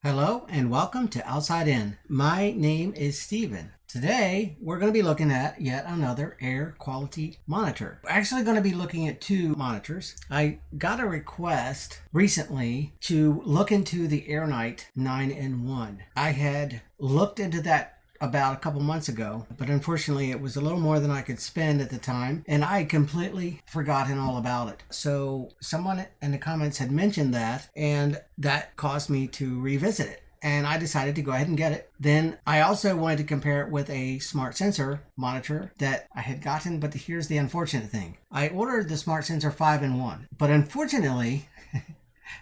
Hello and welcome to Outside In. My name is Steven. Today we're going to be looking at yet another air quality monitor. We're actually going to be looking at two monitors. I got a request recently to look into the AirKnight 9-in-1. I had looked into that about a couple months ago, but unfortunately it was a little more than I could spend at the time, and I had completely forgotten all about it. So someone in the comments had mentioned that, and that caused me to revisit it. And I decided to go ahead and get it. Then I also wanted to compare it with a smart sensor monitor that I had gotten, but here's the unfortunate thing. I ordered the smart sensor 5-in-1, but unfortunately,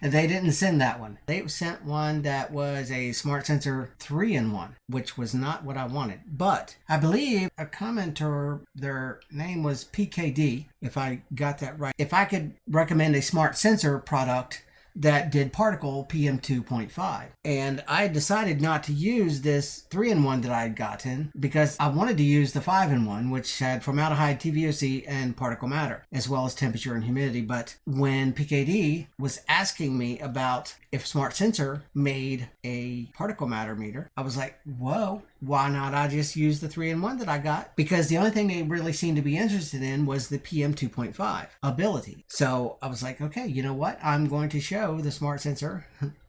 they didn't send that one. They sent one that was a smart sensor 3-in-1, which was not what I wanted. But I believe a commenter, their name was PKD, if I got that right. If I could recommend a smart sensor product that did particle PM 2.5. And I decided not to use this 3-in-1 that I had gotten because I wanted to use the 5-in-1, which had formaldehyde, TVOC, and particle matter, as well as temperature and humidity. But when PKD was asking me about if Smart Sensor made a particle matter meter, I was like, whoa, why not I just use the 3-in-1 that I got? Because the only thing they really seemed to be interested in was the PM 2.5 ability. So I was like, okay, you know what? I'm going to show the Smart Sensor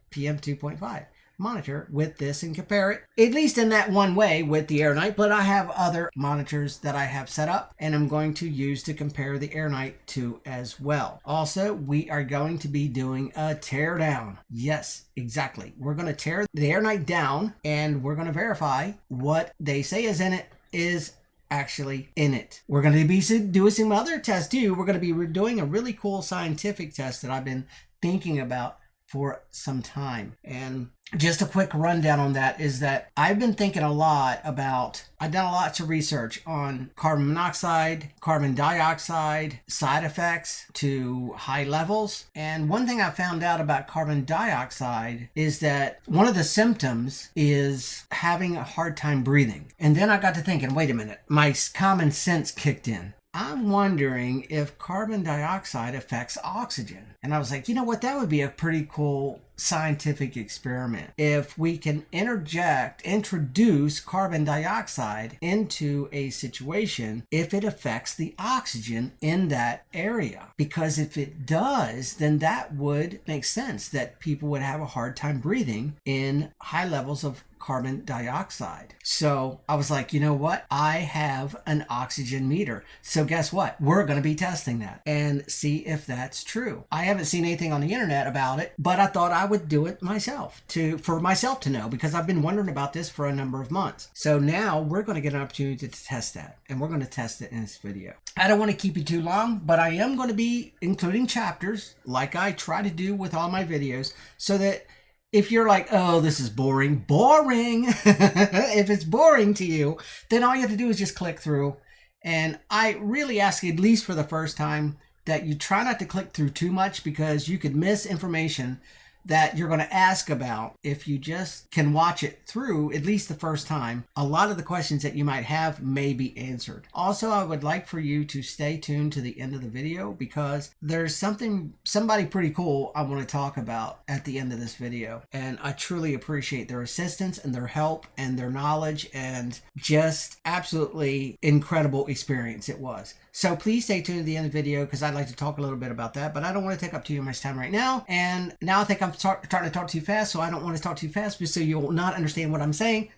PM 2.5 monitor with this and compare it, at least in that one way, with the AirKnight. But I have other monitors that I have set up and I'm going to use to compare the AirKnight to as well. Also, we are going to be doing a teardown. Yes, exactly. We're going to tear the AirKnight down and we're going to verify what they say is in it is actually in it. We're going to be doing some other tests too. We're going to be doing a really cool scientific test that I've been thinking about for some time. And just a quick rundown on that is that I've been thinking a lot about, I've done lots of research on carbon monoxide, carbon dioxide, side effects to high levels. And one thing I found out about carbon dioxide is that one of the symptoms is having a hard time breathing. And then I got to thinking, wait a minute, my common sense kicked in. I'm wondering if carbon dioxide affects oxygen. And I was like, you know what, that would be a pretty cool scientific experiment. If we can introduce carbon dioxide into a situation, if it affects the oxygen in that area. Because if it does, then that would make sense that people would have a hard time breathing in high levels of carbon dioxide. So I was like, you know what? I have an oxygen meter. So guess what? We're going to be testing that and see if that's true. I haven't seen anything on the internet about it, but I thought I would do it myself for myself to know, because I've been wondering about this for a number of months. So now we're going to get an opportunity to test that, and we're going to test it in this video. I don't want to keep you too long, but I am going to be including chapters like I try to do with all my videos, so that if you're like, oh, this is boring, if it's boring to you, then all you have to do is just click through. And I really ask, at least for the first time, that you try not to click through too much, because you could miss information that you're going to ask about. If you just can watch it through at least the first time, a lot of the questions that you might have may be answered. Also, I would like for you to stay tuned to the end of the video, because there's somebody pretty cool I want to talk about at the end of this video. And I truly appreciate their assistance and their help and their knowledge, and just absolutely incredible experience it was. So please stay tuned to the end of the video, because I'd like to talk a little bit about that, but I don't want to take up too much time right now. And now I think I'm starting to talk too fast, so I don't want to talk too fast, so you'll not understand what I'm saying.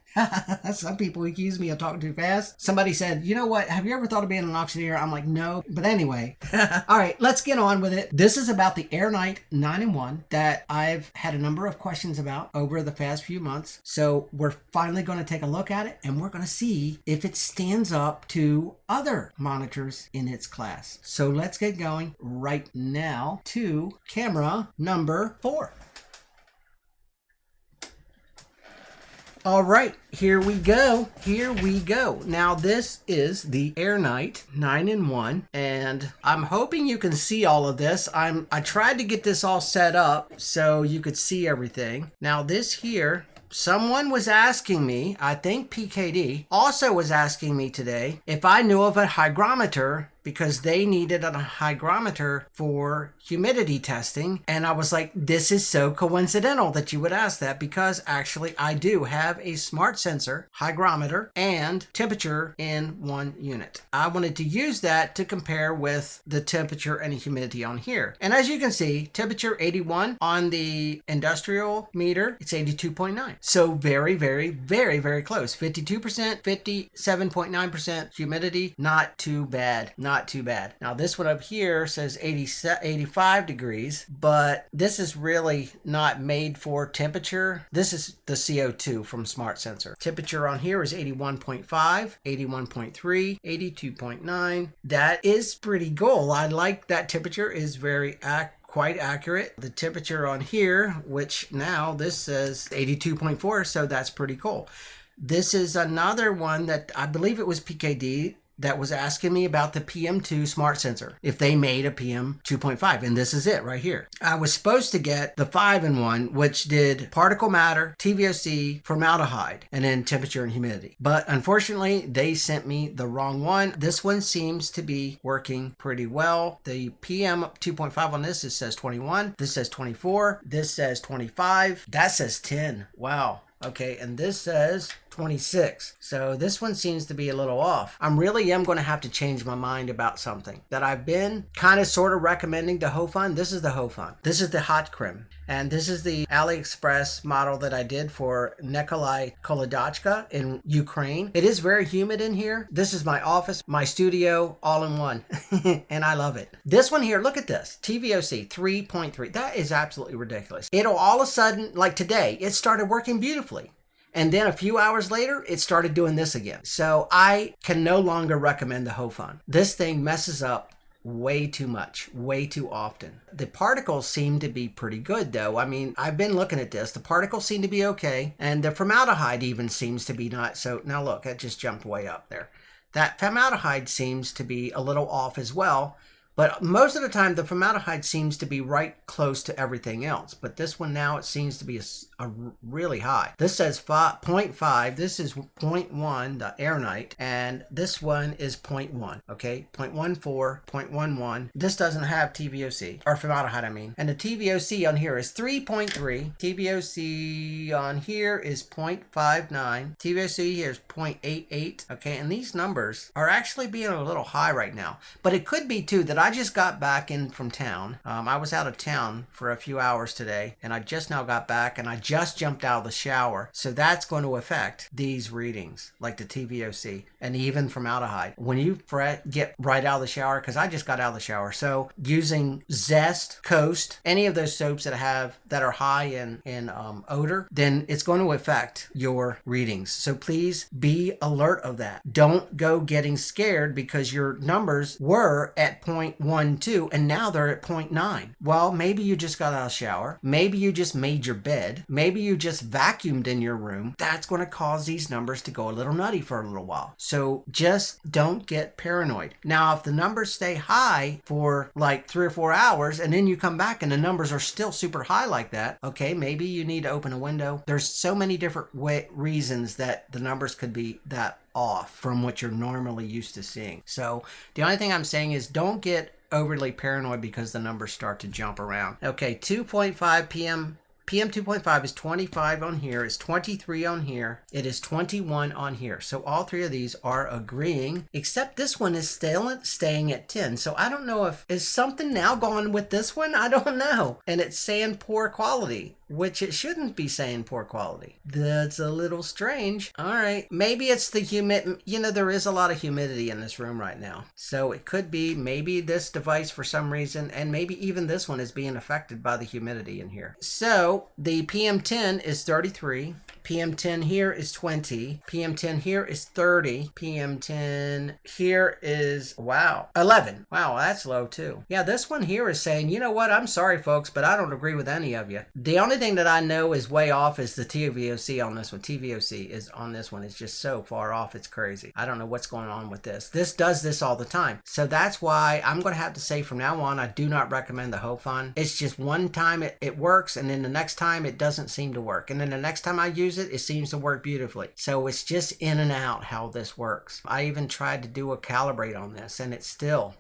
Some people accuse me of talking too fast. Somebody said, you know what, have you ever thought of being an auctioneer? I'm like, no. But anyway, all right, let's get on with it. This is about the AirKnight 9-in-1 that I've had a number of questions about over the past few months. So we're finally going to take a look at it, and we're going to see if it stands up to other monitors in its class. So let's get going right now to camera number 4. All right, here we go. Now this is the AirKnight 9-in-1, and I'm hoping you can see all of this. I tried to get this all set up so you could see everything. Now this here, someone was asking me, I think PKD also was asking me today, if I knew of a hygrometer because they needed a hygrometer for humidity testing. And I was like, this is so coincidental that you would ask that, because actually I do have a smart sensor, hygrometer, and temperature in one unit. I wanted to use that to compare with the temperature and humidity on here. And as you can see, temperature 81 on the industrial meter, it's 82.9. So very, very, very, very close. 52%, 57.9% humidity. Not too bad. Not too bad. Now this one up here says 85 degrees, but this is really not made for temperature. This is the CO2 from Smart Sensor. Temperature on here is 81.5, 81.3, 82.9. That is pretty cool. I like that temperature is very quite accurate. The temperature on here, which now this says 82.4, so that's pretty cool. This is another one that I believe it was PKD that was asking me about the PM2 smart sensor, if they made a PM 2.5, and this is it right here. I was supposed to get the 5-in-1, which did particle matter, TVOC, formaldehyde, and then temperature and humidity. But unfortunately, they sent me the wrong one. This one seems to be working pretty well. The PM 2.5 on this, it says 21. This says 24. This says 25. That says 10. Wow. Okay, and this says 26. So this one seems to be a little off. I really am going to have to change my mind about something that I've been kind of sort of recommending to Hofun. This is the Hofun. This is the Hot Crim. And this is the AliExpress model that I did for Nikolai Kolodachka in Ukraine. It is very humid in here. This is my office, my studio, all in one. And I love it. This one here, look at this. TVOC 3.3. That is absolutely ridiculous. It'll all of a sudden, like today, it started working beautifully. And then a few hours later, it started doing this again. So I can no longer recommend the Hofun. This thing messes up way too much, way too often. The particles seem to be pretty good though. I mean, I've been looking at this. The particles seem to be okay. And the formaldehyde even seems to be not so. Now look, it just jumped way up there. That formaldehyde seems to be a little off as well. But most of the time, the formaldehyde seems to be right close to everything else. But this one now, it seems to be a really high. This says 0.5. This is 0.1, the AirKnight. And this one is 0.1, okay? 0.14, 0.11. This doesn't have TVOC, or formaldehyde, I mean. And the TVOC on here is 3.3. TVOC on here is 0.59. TVOC here is 0.88, okay? And these numbers are actually being a little high right now. But it could be, too, that I just got back in from town. I was out of town for a few hours today, and I just now got back, and I just jumped out of the shower. So that's going to affect these readings, like the TVOC and even formaldehyde. When you get right out of the shower, because I just got out of the shower, so using Zest, Coast, any of those soaps that are high in odor, then it's going to affect your readings. So please be alert of that. Don't go getting scared because your numbers were at 0.12 and now they're at 0.9. Well, maybe you just got out of the shower. Maybe you just made your bed. Maybe you just vacuumed in your room. That's going to cause these numbers to go a little nutty for a little while. So just don't get paranoid. Now, if the numbers stay high for like 3 or 4 hours and then you come back and the numbers are still super high like that, okay, maybe you need to open a window. There's so many different reasons that the numbers could be that off from what you're normally used to seeing. So the only thing I'm saying is don't get overly paranoid because the numbers start to jump around. Okay, 2.5 PM 2.5 is 25 on here, is 23 on here, it is 21 on here. So all three of these are agreeing, except this one is still staying at 10. So I don't know is something now gone with this one? I don't know. And it's saying poor quality, which it shouldn't be saying poor quality. That's a little strange. All right, maybe it's the there is a lot of humidity in this room right now. So it could be maybe this device for some reason, and maybe even this one is being affected by the humidity in here. So the PM10 is 33. PM10 here is 20. PM10 here is 30. PM10 here is, 11. Wow, that's low too. Yeah, this one here is saying, you know what, I'm sorry folks, but I don't agree with any of you. The only thing that I know is way off is the TVOC on this one. TVOC is on this one. It's just so far off, it's crazy. I don't know what's going on with this. This does this all the time. So that's why I'm going to have to say from now on, I do not recommend the Hofun. It's just one time it works, and then the next time it doesn't seem to work. And then the next time I use use it, it seems to work beautifully. So it's just in and out how this works. I even tried to do a calibrate on this, and it's still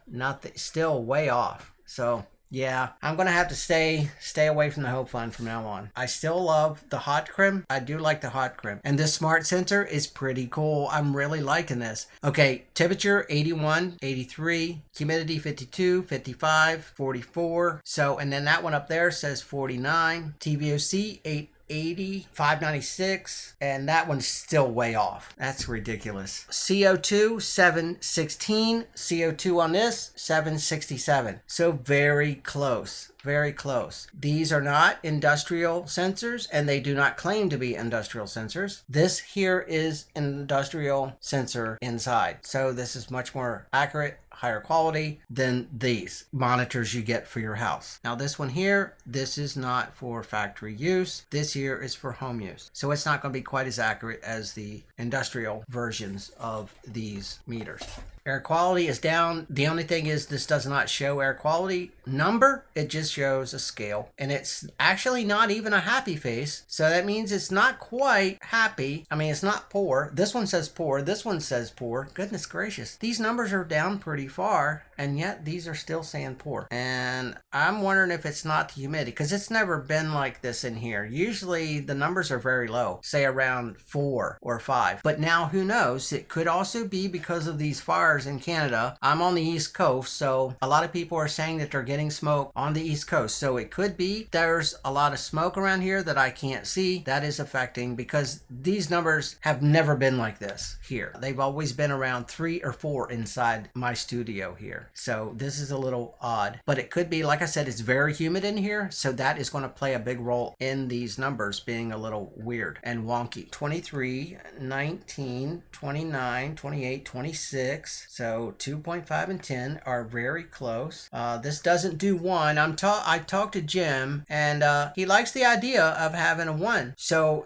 still way off. So yeah, I'm gonna have to stay away from the Hope Fund from now on. I still love the hot crimp. I do like the hot crimp. And this smart sensor is pretty cool. I'm really liking this. Okay, temperature 81, 83, humidity 52, 55, 44. So, and then that one up there says 49, TVOC 880, 596, and that one's still way off. That's ridiculous. CO2 716, CO2 on this 767. So very close. Very close. These are not industrial sensors, and they do not claim to be industrial sensors. This here is an industrial sensor inside. So this is much more accurate, higher quality than these monitors you get for your house. Now this one here, this is not for factory use. This here is for home use. So it's not going to be quite as accurate as the industrial versions of these meters. Air quality is down. The only thing is this does not show air quality number. It just shows a scale. And it's actually not even a happy face. So that means it's not quite happy. I mean, it's not poor. This one says poor. This one says poor. Goodness gracious. These numbers are down pretty far. And yet these are still saying poor. And I'm wondering if it's not the humidity, because it's never been like this in here. Usually the numbers are very low, say around 4 or 5. But now who knows? It could also be because of these fires in Canada. I'm on the East Coast, so a lot of people are saying that they're getting smoke on the East Coast. So it could be there's a lot of smoke around here that I can't see. That is affecting, because these numbers have never been like this here. They've always been around 3 or 4 inside my studio here. So this is a little odd, but it could be, like I said, it's very humid in here. So that is going to play a big role in these numbers being a little weird and wonky. 23, 19, 29, 28, 26. So 2.5 and 10 are very close. This doesn't do 1. I talked to Jim, and he likes the idea of having a 1. So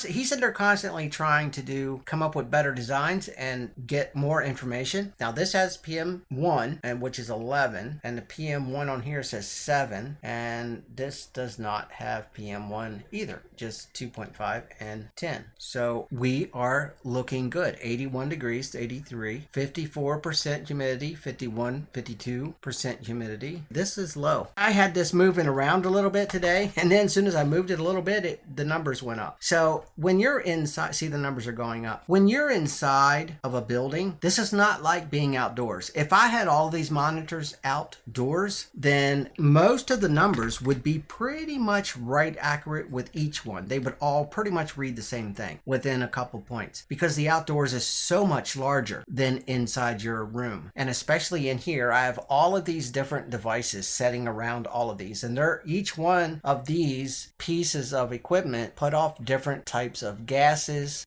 he said they're constantly trying to come up with better designs and get more information. Now this has PM1, and which is 11, and the PM1 on here says 7, and this does not have PM1 either, just 2.5 and 10. So we are looking good. 81 degrees to 83, 54% humidity, 52% humidity. This is low. I had this moving around a little bit today, and then as soon as I moved it a little bit, the numbers went up. So when you're inside, see, the numbers are going up. When you're inside of a building, this is not like being outdoors. If I had all these monitors outdoors, then most of the numbers would be pretty much right accurate with each one. They would all pretty much read the same thing within a couple points, because the outdoors is so much larger than inside your room. And especially in here, I have all of these different devices setting around all of these, and each one of these pieces of equipment put off different types of gases,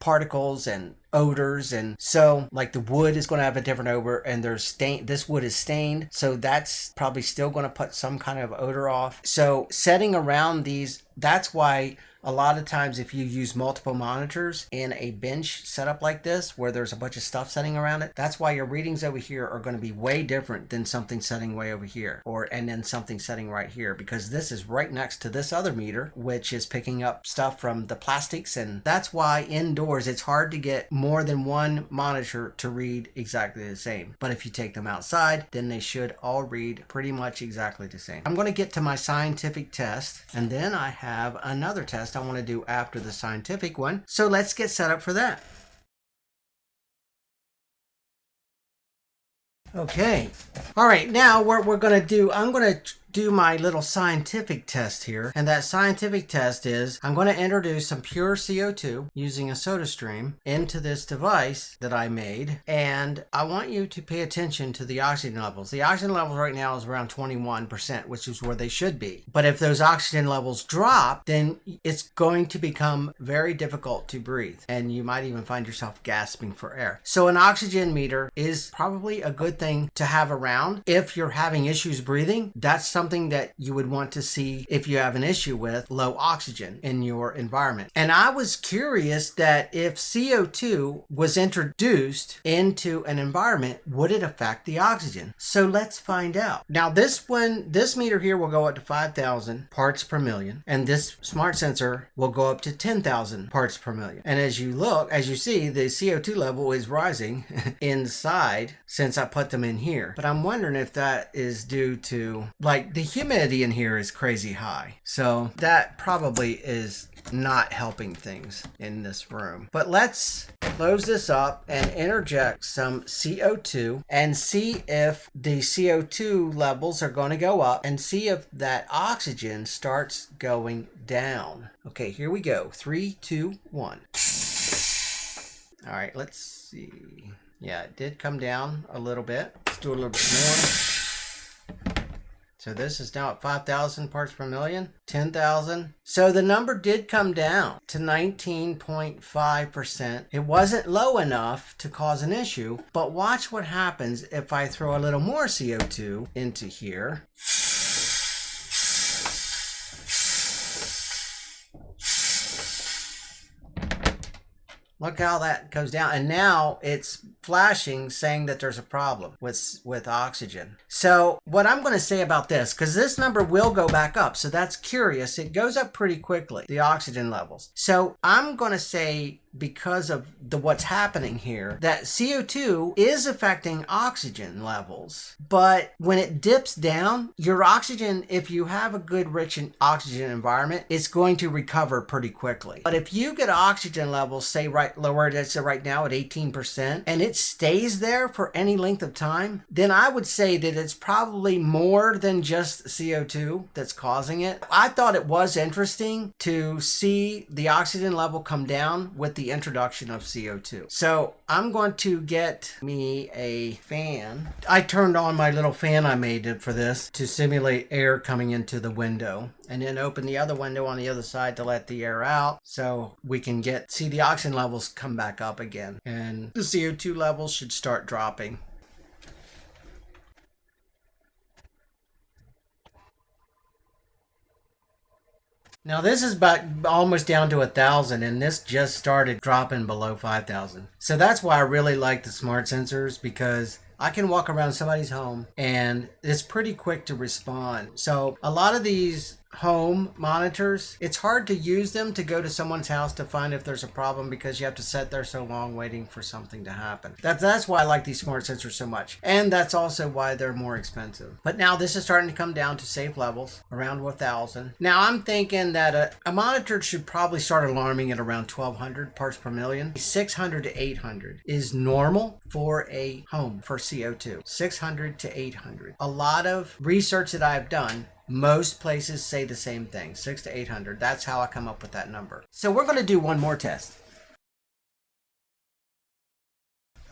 particles, and odors. And so like the wood is going to have a different odor, and this wood is stained, so that's probably still going to put some kind of odor off. So setting around these, that's why a lot of times if you use multiple monitors in a bench setup like this where there's a bunch of stuff setting around it, that's why your readings over here are going to be way different than something setting way over here, and then something setting right here, because this is right next to this other meter which is picking up stuff from the plastics. And that's why indoors it's hard to get more than one monitor to read exactly the same. But if you take them outside, then they should all read pretty much exactly the same. I'm going to get to my scientific test, and then I have another test I want to do after the scientific one. So let's get set up for that. Okay. All right. Now what we're going to do, I'm going to do my little scientific test here. And that scientific test is I'm going to introduce some pure CO2 using a soda stream into this device that I made. And I want you to pay attention to the oxygen levels. The oxygen levels right now is around 21%, which is where they should be. But if those oxygen levels drop, then it's going to become very difficult to breathe. And you might even find yourself gasping for air. So an oxygen meter is probably a good thing to have around. If you're having issues breathing, that's something something that you would want to see if you have an issue with low oxygen in your environment. And I was curious that if CO2 was introduced into an environment, would it affect the oxygen? So let's find out. Now this meter here will go up to 5,000 parts per million, and this smart sensor will go up to 10,000 parts per million. And as you see, the CO2 level is rising inside since I put them in here. But I'm wondering if that is due to, like, the humidity in here is crazy high. So that probably is not helping things in this room. But let's close this up and interject some CO2 and see if the CO2 levels are going to go up, and see if that oxygen starts going down. Okay, here we go. 3, 2, 1. All right, let's see. Yeah, it did come down a little bit. Let's do a little bit more. So this is now at 5,000 parts per million, 10,000. So the number did come down to 19.5%. It wasn't low enough to cause an issue, but watch what happens if I throw a little more CO2 into here. Look how that goes down. And now it's flashing saying that there's a problem with oxygen. So what I'm going to say about this, because this number will go back up, so that's curious. It goes up pretty quickly, the oxygen levels. So I'm going to say, because of what's happening here, that CO2 is affecting oxygen levels. But when it dips down, your oxygen, if you have a good rich oxygen environment, it's going to recover pretty quickly. But if you get oxygen levels, say right lower, it's right now at 18%, and it stays there for any length of time, then I would say that it's probably more than just CO2 that's causing it. I thought it was interesting to see the oxygen level come down with the introduction of CO2. So I'm going to get me a fan. I turned on my little fan I made for this to simulate air coming into the window, and then open the other window on the other side to let the air out, so we can see the oxygen levels come back up again, and the CO2 levels should start dropping. Now this is about almost down to 1,000, and this just started dropping below 5,000. So that's why I really like the smart sensors, because I can walk around somebody's home and it's pretty quick to respond. So a lot of these home monitors, it's hard to use them to go to someone's house to find if there's a problem, because you have to sit there so long waiting for something to happen. That's why I like these smart sensors so much, and that's also why they're more expensive. But now this is starting to come down to safe levels around 1,000. Now I'm thinking that a monitor should probably start alarming at around 1,200 parts per million. 600 to 800 is normal for a home for CO2. 600 to 800. A lot of research that I've done, most places say the same thing, 600 to 800. That's how I come up with that number. So we're going to do one more test.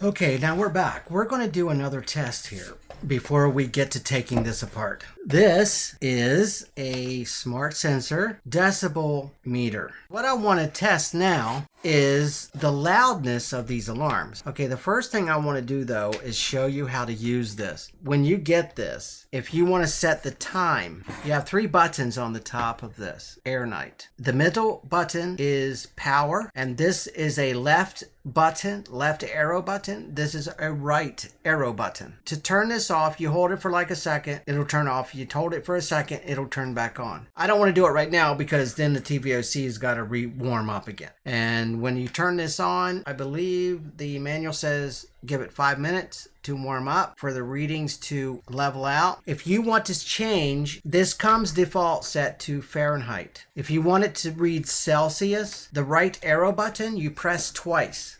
Okay, now we're back. We're going to do another test here before we get to taking this apart. This is a smart sensor decibel meter. What I want to test now is the loudness of these alarms. Okay, the first thing I want to do though is show you how to use this. When you get this, if you want to set the time, you have 3 buttons on the top of this AirKnight. The middle button is power, and this is a left button, left arrow button. This is a right arrow button. To turn this off, you hold it for like a second, it'll turn off. You hold it for a second, it'll turn back on. I don't want to do it right now because then the TVOC has got to warm up again. And when you turn this on, I believe the manual says give it 5 minutes to warm up for the readings to level out. If you want to change, this comes default set to Fahrenheit. If you want it to read Celsius, the right arrow button, you press twice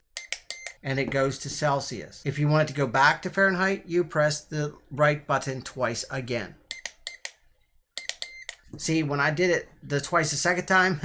and it goes to Celsius. If you want it to go back to Fahrenheit, you press the right button twice again. See, when I did it twice the second time,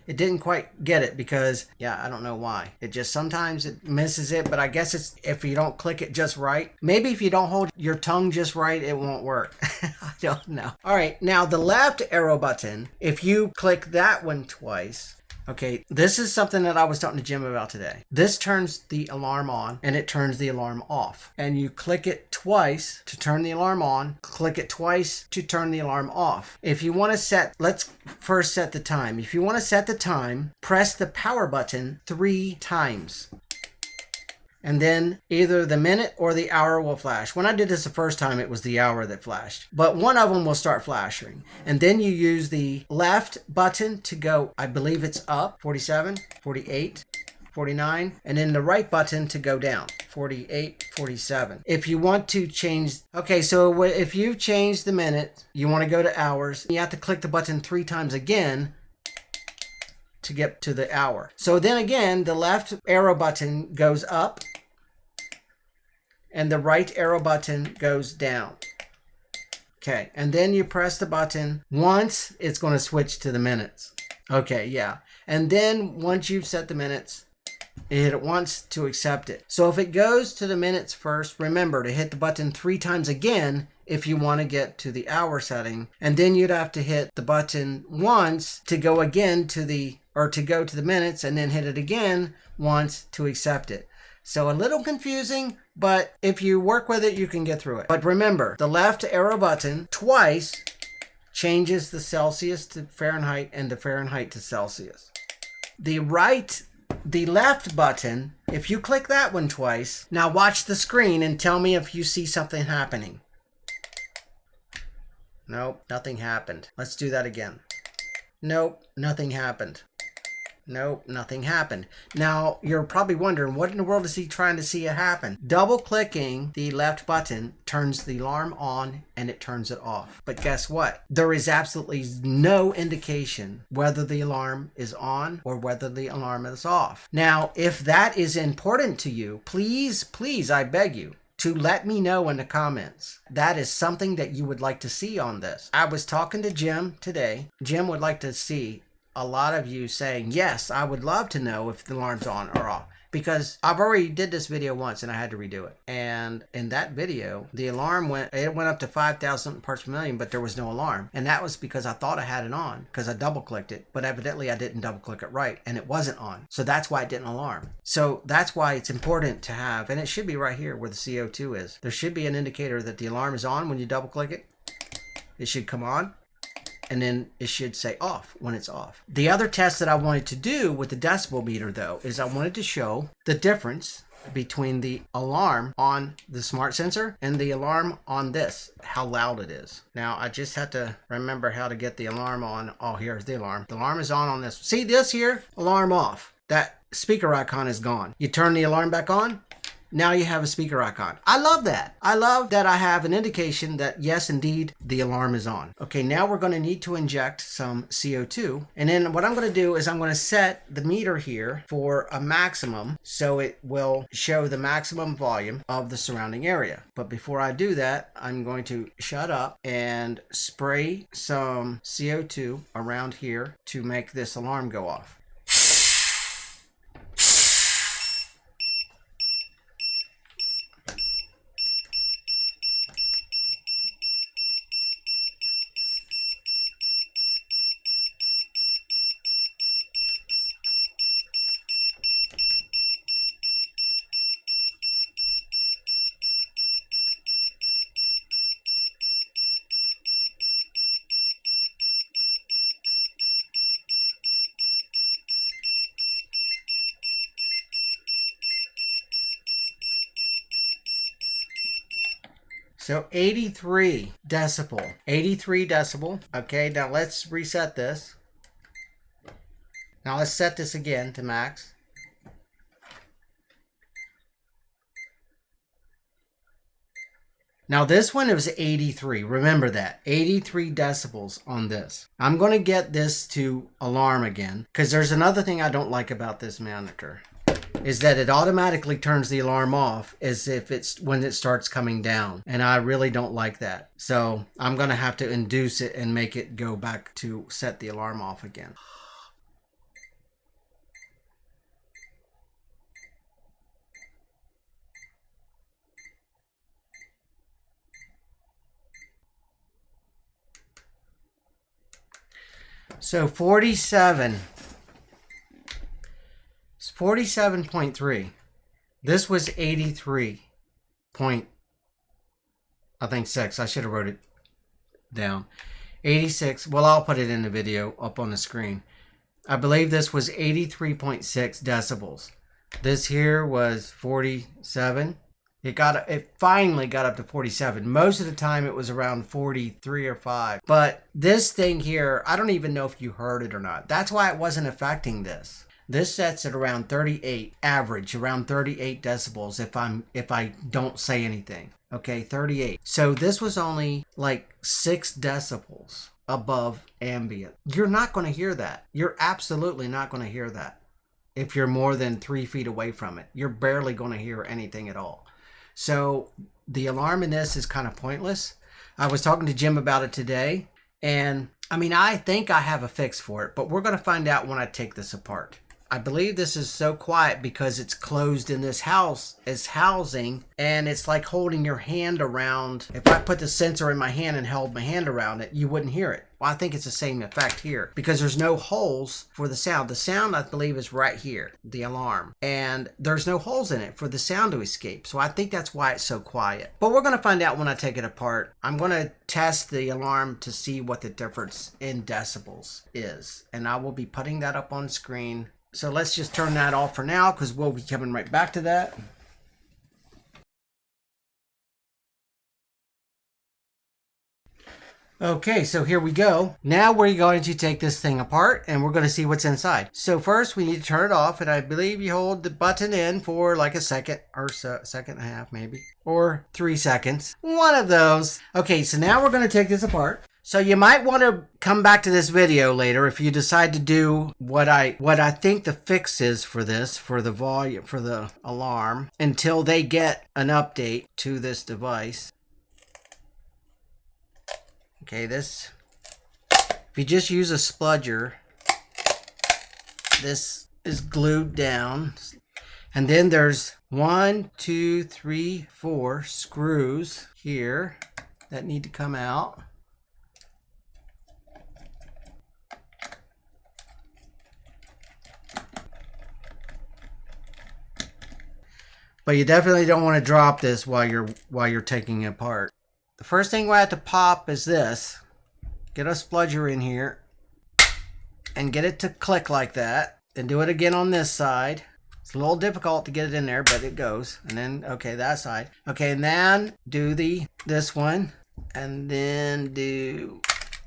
it didn't quite get it because, yeah, I don't know why. It just, sometimes it misses it, but I guess it's if you don't click it just right. Maybe if you don't hold your tongue just right, it won't work. I don't know. All right, now the left arrow button, if you click that one twice, Okay, this is something that I was talking to Jim about today. This turns the alarm on and it turns the alarm off. And you click it twice to turn the alarm on, click it twice to turn the alarm off. If you want to set, let's first set the time. If you want to set the time, press the power button 3 times. And then either the minute or the hour will flash. When I did this the first time, it was the hour that flashed. But one of them will start flashing. And then you use the left button to go, I believe it's up, 47, 48, 49. And then the right button to go down, 48, 47. If you want to change, okay, so if you've changed the minute, you want to go to hours, you have to click the button 3 times again to get to the hour. So then again, the left arrow button goes up and the right arrow button goes down. Okay, and then you press the button once, it's going to switch to the minutes. Okay, yeah. And then once you've set the minutes, you hit it once to accept it. So if it goes to the minutes first, remember to hit the button 3 times again if you want to get to the hour setting. And then you'd have to hit the button once to go again to the, or to go to the minutes, and then hit it again once to accept it. So a little confusing, but if you work with it, you can get through it. But remember, the left arrow button twice changes the Celsius to Fahrenheit and the Fahrenheit to Celsius. The left button, if you click that one twice, now watch the screen and tell me if you see something happening. Nope, nothing happened. Let's do that again. Nope, nothing happened. Nope, nothing happened. Now, you're probably wondering, what in the world is he trying to see it happen? Double clicking the left button turns the alarm on and it turns it off. But guess what? There is absolutely no indication whether the alarm is on or whether the alarm is off. Now, if that is important to you, please, please, I beg you, to let me know in the comments. That is something that you would like to see on this. I was talking to Jim today. Jim would like to see a lot of you saying, yes, I would love to know if the alarm's on or off. Because I've already did this video once and I had to redo it. And in that video, the alarm went up to 5,000 parts per million, but there was no alarm. And that was because I thought I had it on because I double clicked it, but evidently I didn't double click it right and it wasn't on. So that's why it didn't alarm. So that's why it's important to have, and it should be right here where the CO2 is. There should be an indicator that the alarm is on when you double click it. It should come on. And then it should say off when it's off. The other test that I wanted to do with the decibel meter though, is I wanted to show the difference between the alarm on the smart sensor and the alarm on this, how loud it is. Now I just have to remember how to get the alarm on. Oh, here's the alarm. The alarm is on this. See this here? Alarm off. That speaker icon is gone. You turn the alarm back on. Now you have a speaker icon. I love that. I love that I have an indication that yes, indeed, the alarm is on. Okay, now we're going to need to inject some CO2. And then what I'm going to do is I'm going to set the meter here for a maximum so it will show the maximum volume of the surrounding area. But before I do that, I'm going to shut up and spray some CO2 around here to make this alarm go off. So 83 decibel, 83 decibel. Okay, now let's reset this. Now let's set this again to max. Now this one, it was 83. Remember that, 83 decibels on this. I'm going to get this to alarm again because there's another thing I don't like about this monitor. Is that it automatically turns the alarm off as if it's when it starts coming down. And I really don't like that. So I'm going to have to induce it and make it go back to set the alarm off again. So 47. 47.3. This was 83 point, I think 6. I should have wrote it down. 86. Well, I'll put it in the video up on the screen. I believe this was 83.6 decibels. This here was 47. It finally got up to 47. Most of the time it was around 43 or 5. But this thing here, I don't even know if you heard it or not. That's why it wasn't affecting this. This sets at around 38, average, around 38 decibels if I don't say anything. Okay, 38. So this was only like 6 decibels above ambient. You're not going to hear that. You're absolutely not going to hear that. If you're more than 3 feet away from it, you're barely going to hear anything at all. So the alarm in this is kind of pointless. I was talking to Jim about it today, and I mean, I think I have a fix for it, but we're going to find out when I take this apart. I believe this is so quiet because it's closed in this house as housing, and it's like holding your hand around. If I put the sensor in my hand and held my hand around it, you wouldn't hear it. Well, I think it's the same effect here because there's no holes for the sound. The sound, I believe, is right here, the alarm, and there's no holes in it for the sound to escape. So I think that's why it's so quiet. But we're going to find out when I take it apart. I'm going to test the alarm to see what the difference in decibels is, and I will be putting that up on screen. So let's just turn that off for now because we'll be coming right back to that. Okay, so here we go. Now we're going to take this thing apart and we're going to see what's inside. So first we need to turn it off, and I believe you hold the button in for like a second or so, second and a half maybe, or 3 seconds. One of those. Okay, so now we're going to take this apart. So you might want to come back to this video later if you decide to do what I think the fix is for this, for the volume, for the alarm, until they get an update to this device. Okay, if you just use a spludger, this is glued down. And then there's 1, 2, 3, 4 screws here that need to come out. But you definitely don't want to drop this while you're taking it apart. The first thing we have to pop is this. Get a spludger in here and get it to click like that. Then do it again on this side. It's a little difficult to get it in there, but it goes. And then, okay, that side. Okay, and then do this one, and then do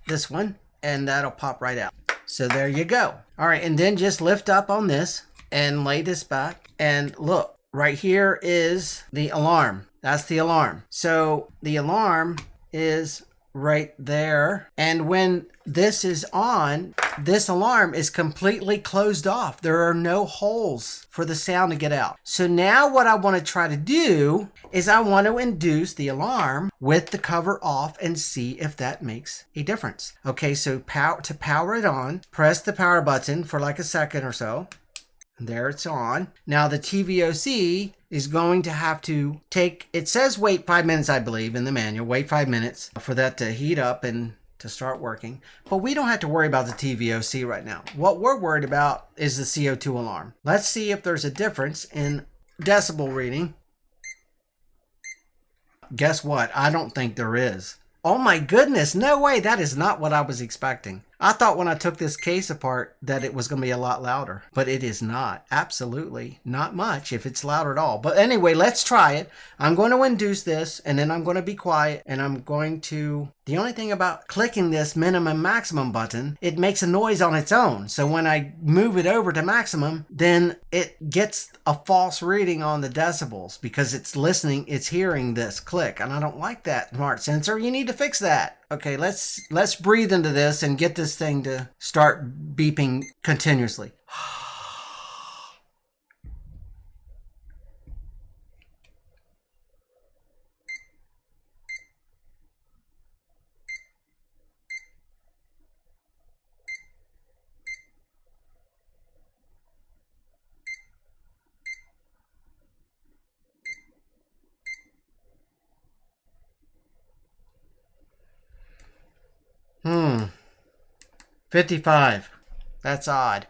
this one, and that'll pop right out. So there you go. All right, and then just lift up on this and lay this back, and look. Right here is the alarm. That's the alarm. So the alarm is right there. And when this is on, this alarm is completely closed off. There are no holes for the sound to get out. So now what I want to try to do is I want to induce the alarm with the cover off and see if that makes a difference. Okay, so to power it on, press the power button for like a second or so. There it's on. Now the TVOC is going to have to it says wait 5 minutes, I believe, in the manual. Wait 5 minutes for that to heat up and to start working. But we don't have to worry about the TVOC right now. What we're worried about is the CO2 alarm. Let's see if there's a difference in decibel reading. Guess what? I don't think there is. Oh my goodness, no way. That is not what I was expecting. I thought when I took this case apart that it was going to be a lot louder, but it is not. Absolutely not much if it's loud at all. But anyway, let's try it. I'm going to induce this, and then I'm going to be quiet, and I'm going to... The only thing about clicking this minimum maximum button, it makes a noise on its own. So when I move it over to maximum, then it gets a false reading on the decibels because it's listening, it's hearing this click, and I don't like that, smart sensor. You need to fix that. Okay, let's breathe into this and get this thing to start beeping continuously. Hmm. 55. That's odd.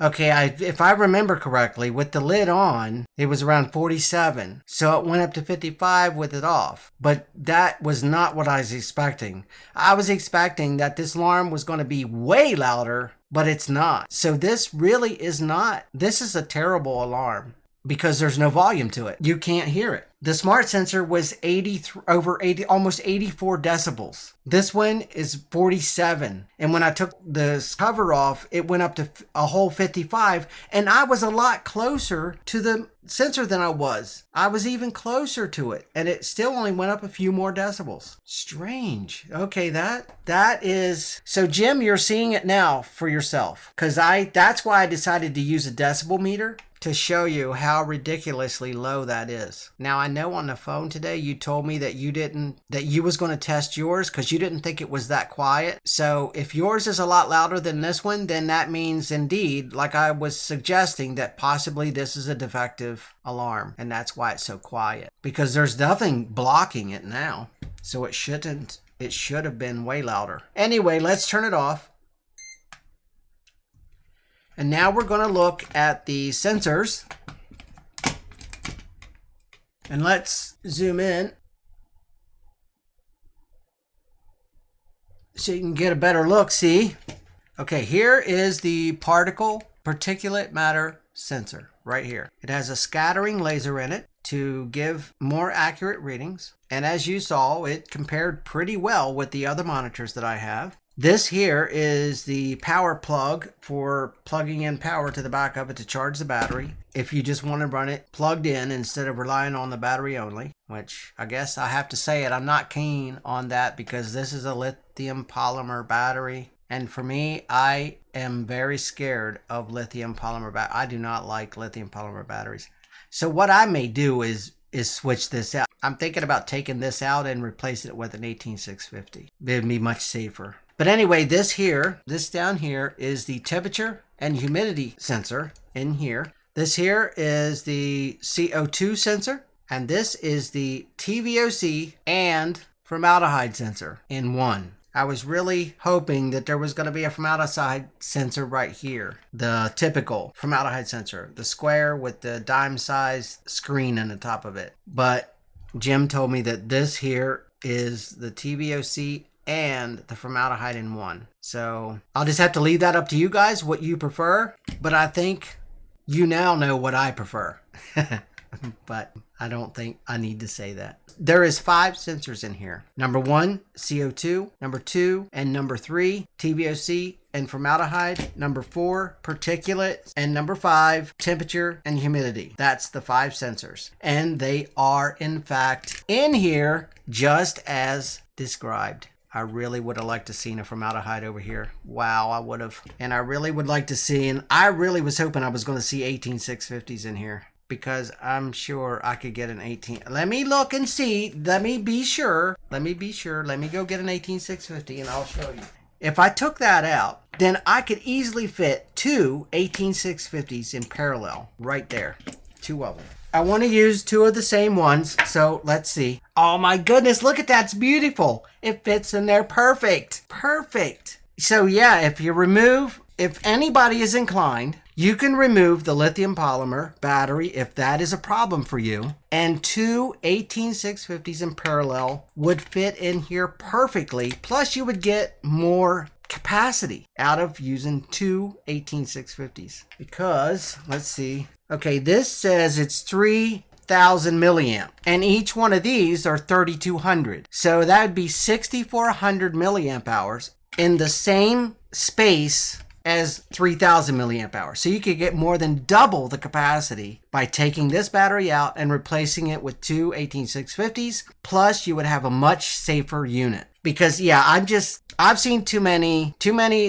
Okay, if I remember correctly, with the lid on, it was around 47. So it went up to 55 with it off. But that was not what I was expecting. I was expecting that this alarm was going to be way louder, but it's not. So this really is not. This is a terrible alarm because there's no volume to it. You can't hear it. The smart sensor was almost 84 decibels. This one is 47. And when I took the cover off, it went up to a whole 55. And I was a lot closer to the sensor than I was. I was even closer to it. And it still only went up a few more decibels. Strange. Okay, that is... So Jim, you're seeing it now for yourself. Because that's why I decided to use a decibel meter, to show you how ridiculously low that is. Now, I know on the phone today you told me that you was going to test yours because you didn't think it was that quiet. So if yours is a lot louder than this one, then that means indeed, like I was suggesting, that possibly this is a defective alarm, and that's why it's so quiet, because there's nothing blocking it now. So it should have been way louder. Anyway, let's turn it off. And now we're going to look at the sensors. And let's zoom in so you can get a better look. See? Okay, here is the particulate matter sensor right here. It has a scattering laser in it to give more accurate readings. And as you saw, it compared pretty well with the other monitors that I have. This here is the power plug for plugging in power to the back of it to charge the battery. If you just want to run it plugged in instead of relying on the battery only, which I guess I have to say it, I'm not keen on that because this is a lithium polymer battery. And for me, I am very scared of lithium polymer batteries. I do not like lithium polymer batteries. So what I may do is switch this out. I'm thinking about taking this out and replacing it with an 18650. It'd be much safer. But anyway, this down here is the temperature and humidity sensor in here. This here is the CO2 sensor. And this is the TVOC and formaldehyde sensor in one. I was really hoping that there was going to be a formaldehyde sensor right here. The typical formaldehyde sensor. The square with the dime-sized screen on the top of it. But Jim told me that this here is the TVOC and the formaldehyde in one. So I'll just have to leave that up to you guys, what you prefer. But I think you now know what I prefer. But I don't think I need to say that. There is 5 sensors in here. Number 1, CO2. Number 2 and number 3, TVOC and formaldehyde. Number 4, particulate. And number 5, temperature and humidity. That's the 5 sensors. And they are, in fact, in here just as described. I really would have liked to seen a formaldehyde over here. Wow, I would have. And I really would like to see, and I really was hoping I was going to see 18650s in here, because I'm sure I could get an 18. Let me look and see. Let me be sure. Let me go get an 18650 and I'll show you. If I took that out, then I could easily fit 2 18650s in parallel right there. 2 of them. I want to use 2 of the same ones, so let's see. Oh my goodness, look at that, it's beautiful. It fits in there perfect. Perfect. So yeah, if anybody is inclined, you can remove the lithium polymer battery if that is a problem for you. And 2 18650s in parallel would fit in here perfectly. Plus you would get more capacity out of using 2 18650s. Because, let's see. Okay, this says it's 3,000 milliamp. And each one of these are 3,200. So that would be 6,400 milliamp hours in the same space as 3,000 milliamp hours. So you could get more than double the capacity by taking this battery out and replacing it with 2 18650s. Plus you would have a much safer unit. Because yeah, I've seen too many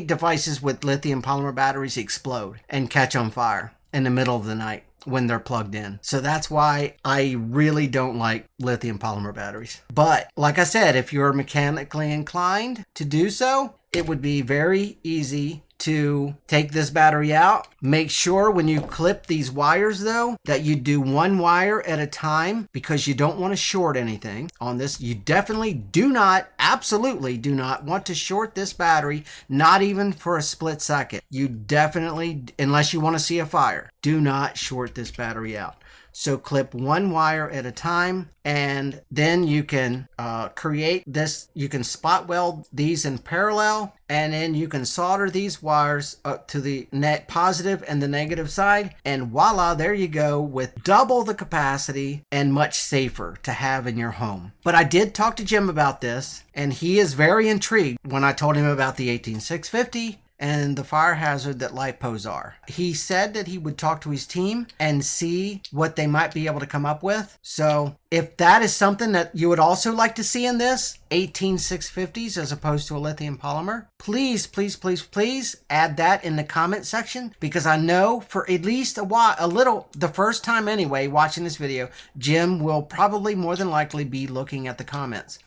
devices with lithium polymer batteries explode and catch on fire in the middle of the night when they're plugged in. So that's why I really don't like lithium polymer batteries. But like I said, if you're mechanically inclined to do so, it would be very easy to take this battery out, Make sure when you clip these wires though, that you do one wire at a time because you don't want to short anything on this. You definitely do not, absolutely do not want to short this battery, not even for a split second. You definitely, unless you want to see a fire, do not short this battery out. So clip one wire at a time, and then you can create this. You can spot weld these in parallel, and then you can solder these wires up to the net positive and the negative side, and voila, there you go, with double the capacity and much safer to have in your home. But I did talk to Jim about this, and he is very intrigued when I told him about the 18650 and the fire hazard that LiPos are. He said that he would talk to his team and see what they might be able to come up with. So if that is something that you would also like to see in this, 18650s as opposed to a lithium polymer, please, please, please, please add that in the comment section, because I know for at least the first time anyway, watching this video, Jim will probably more than likely be looking at the comments.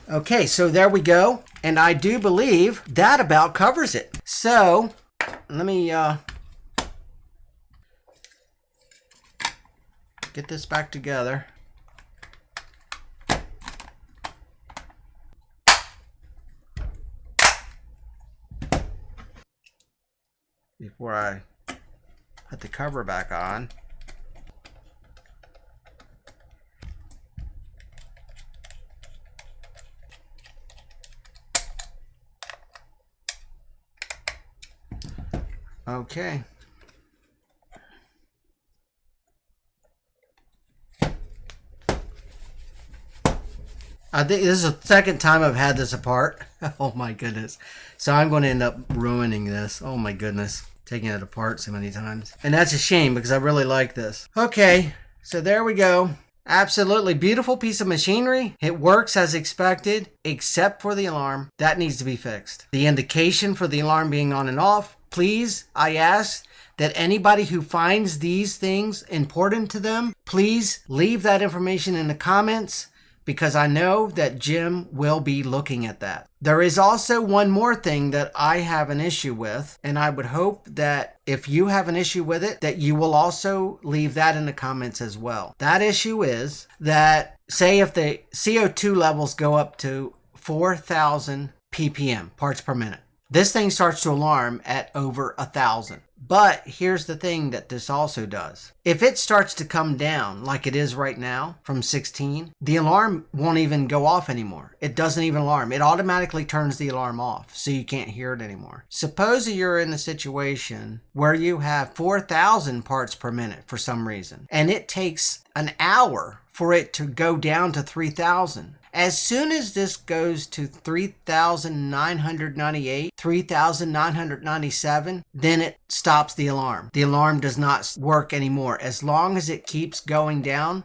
Okay, so there we go. And I do believe that about covers it. So let me get this back together. Before I put the cover back on. Okay. I think this is the second time I've had this apart. Oh my goodness. So I'm going to end up ruining this. Oh my goodness. Taking it apart so many times. And that's a shame because I really like this. Okay. So there we go. Absolutely beautiful piece of machinery. It works as expected, except for the alarm. That needs to be fixed. The indication for the alarm being on and off. Please, I ask that anybody who finds these things important to them, please leave that information in the comments, because I know that Jim will be looking at that. There is also one more thing that I have an issue with, and I would hope that if you have an issue with it, that you will also leave that in the comments as well. That issue is that, say if the CO2 levels go up to 4,000 ppm, parts per minute, this thing starts to alarm at over 1,000. But here's the thing that this also does. If it starts to come down like it is right now from 16, the alarm won't even go off anymore. It doesn't even alarm. It automatically turns the alarm off so you can't hear it anymore. Suppose you're in a situation where you have 4,000 parts per minute for some reason, and it takes an hour for it to go down to 3,000. As soon as this goes to 3,998, 3,997, then it stops the alarm. The alarm does not work anymore. As long as it keeps going down,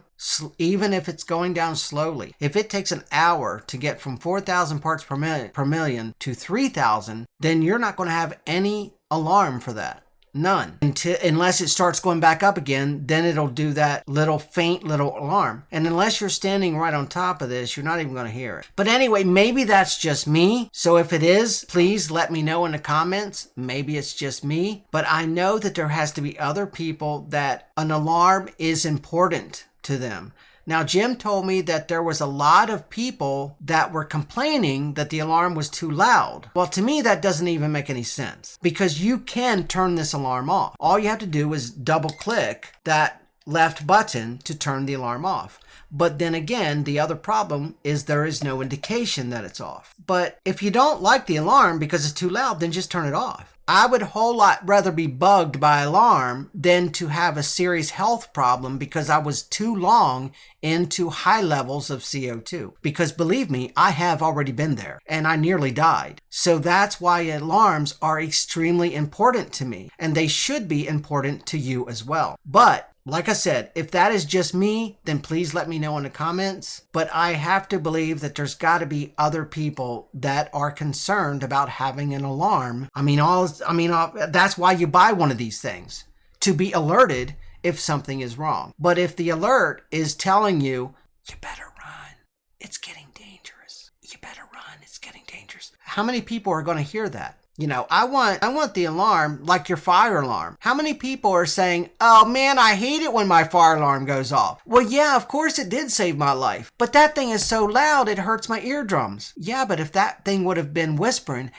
even if it's going down slowly. If it takes an hour to get from 4,000 parts per million to 3,000, then you're not going to have any alarm for that. None. Unless it starts going back up again, then it'll do that little faint little alarm. And unless you're standing right on top of this, you're not even going to hear it. But anyway, maybe that's just me. So if it is, please let me know in the comments. Maybe it's just me. But I know that there has to be other people that an alarm is important to them. Now, Jim told me that there was a lot of people that were complaining that the alarm was too loud. Well, to me, that doesn't even make any sense, because you can turn this alarm off. All you have to do is double click that left button to turn the alarm off. But then again, the other problem is there is no indication that it's off. But if you don't like the alarm because it's too loud, then just turn it off. I would a whole lot rather be bugged by alarm than to have a serious health problem because I was too long into high levels of CO2. Because believe me, I have already been there and I nearly died. So that's why alarms are extremely important to me, and they should be important to you as well. But like I said, if that is just me, then please let me know in the comments. But I have to believe that there's got to be other people that are concerned about having an alarm. That's why you buy one of these things, to be alerted if something is wrong. But if the alert is telling you, you better run, it's getting dangerous. You better run, it's getting dangerous. How many people are going to hear that? You know, I want the alarm like your fire alarm. How many people are saying, oh man, I hate it when my fire alarm goes off? Well, yeah, of course it did save my life. But that thing is so loud, it hurts my eardrums. Yeah, but if that thing would have been whispering,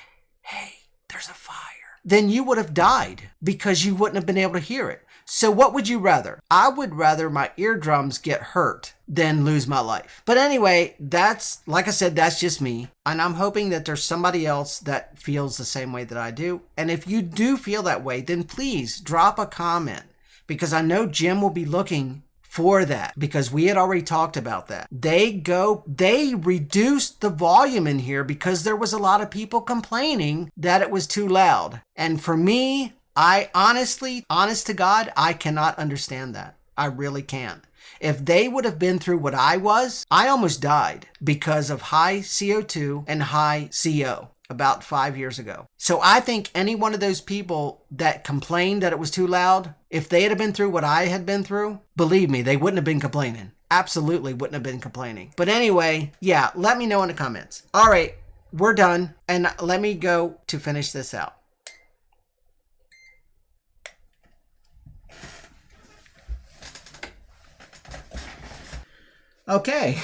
hey, there's a fire, then you would have died because you wouldn't have been able to hear it. So what would you rather? I would rather my eardrums get hurt than lose my life. But anyway, that's, like I said, that's just me. And I'm hoping that there's somebody else that feels the same way that I do. And if you do feel that way, then please drop a comment, because I know Jim will be looking for that, because we had already talked about that. They reduced the volume in here because there was a lot of people complaining that it was too loud. And for me, I honestly, honest to God, I cannot understand that. I really can't. If they would have been through what I was, I almost died because of high CO2 and high CO about 5 years ago. So I think any one of those people that complained that it was too loud, if they had been through what I had been through, believe me, they wouldn't have been complaining. Absolutely wouldn't have been complaining. But anyway, yeah, let me know in the comments. All right, we're done. And let me go to finish this out. Okay,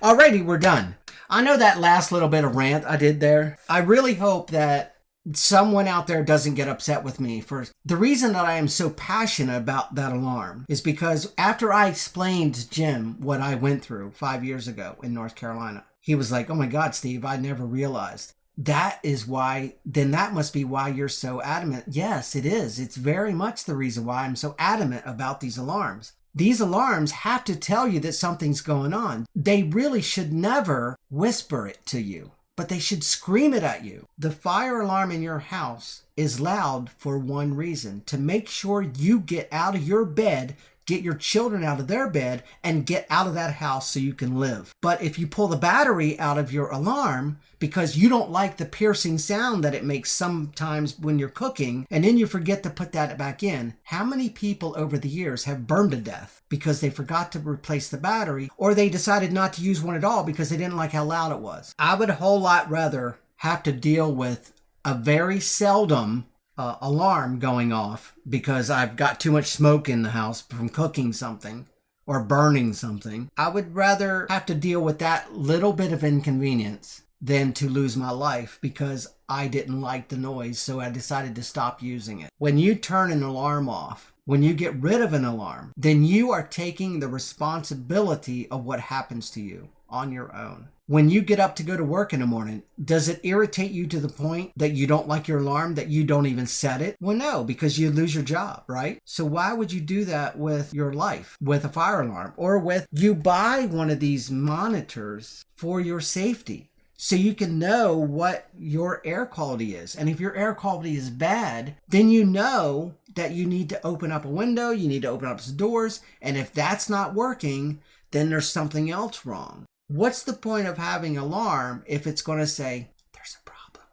alrighty, we're done. I know that last little bit of rant I did there. I really hope that someone out there doesn't get upset with me for the reason that I am so passionate about that alarm is because after I explained to Jim what I went through 5 years ago in North Carolina, he was like, oh my God, Steve, I never realized. That is why, then that must be why you're so adamant. Yes, it is. It's very much the reason why I'm so adamant about these alarms. These alarms have to tell you that something's going on. They really should never whisper it to you, but they should scream it at you. The fire alarm in your house is loud for one reason: to make sure you get out of your bed, get your children out of their bed, and get out of that house so you can live. But if you pull the battery out of your alarm because you don't like the piercing sound that it makes sometimes when you're cooking, and then you forget to put that back in, how many people over the years have burned to death because they forgot to replace the battery, or they decided not to use one at all because they didn't like how loud it was? I would a whole lot rather have to deal with a very seldom alarm going off because I've got too much smoke in the house from cooking something or burning something. I would rather have to deal with that little bit of inconvenience than to lose my life because I didn't like the noise, so I decided to stop using it. When you turn an alarm off, when you get rid of an alarm, then you are taking the responsibility of what happens to you on your own. When you get up to go to work in the morning, does it irritate you to the point that you don't like your alarm, that you don't even set it? Well, no, because you lose your job, right? So why would you do that with your life, with a fire alarm, or with you buy one of these monitors for your safety so you can know what your air quality is? And if your air quality is bad, then you know that you need to open up a window, you need to open up some doors, and if that's not working, then there's something else wrong. What's the point of having an alarm if it's going to say, there's a problem,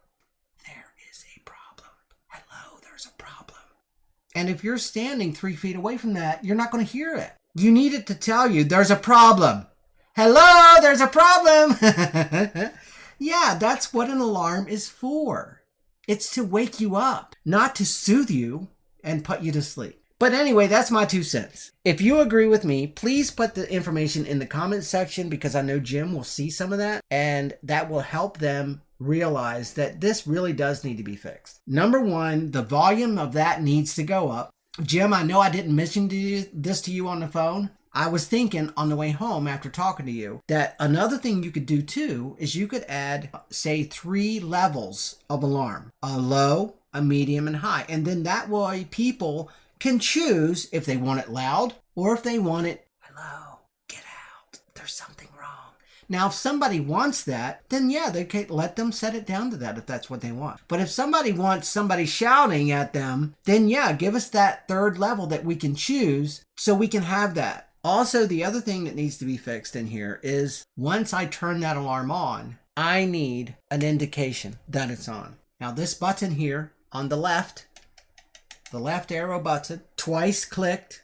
there is a problem, hello, there's a problem? And if you're standing 3 feet away from that, you're not going to hear it. You need it to tell you there's a problem. Hello, there's a problem. Yeah, that's what an alarm is for. It's to wake you up, not to soothe you and put you to sleep. But anyway, that's my 2 cents. If you agree with me, please put the information in the comment section, because I know Jim will see some of that, and that will help them realize that this really does need to be fixed. Number one, the volume of that needs to go up. Jim, I know I didn't mention this to you on the phone. I was thinking on the way home after talking to you that another thing you could do too is you could add, say, 3 levels of alarm: a low, a medium, and high. And then that way people can choose if they want it loud or if they want it, hello, get out, there's something wrong. Now, if somebody wants that, then yeah, they can let them set it down to that if that's what they want. But if somebody wants somebody shouting at them, then yeah, give us that 3rd level that we can choose so we can have that. Also, the other thing that needs to be fixed in here is once I turn that alarm on, I need an indication that it's on. Now, this button here on the left arrow button, twice clicked,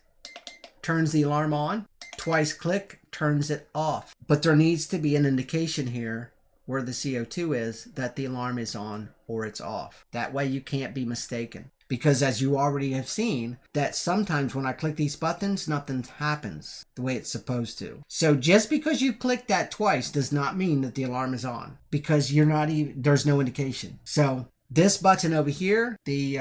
turns the alarm on, twice click, turns it off. But there needs to be an indication here where the CO2 is that the alarm is on or it's off. That way you can't be mistaken. Because as you already have seen, that sometimes when I click these buttons, nothing happens the way it's supposed to. So just because you click that twice does not mean that the alarm is on, because there's no indication. So this button over here, the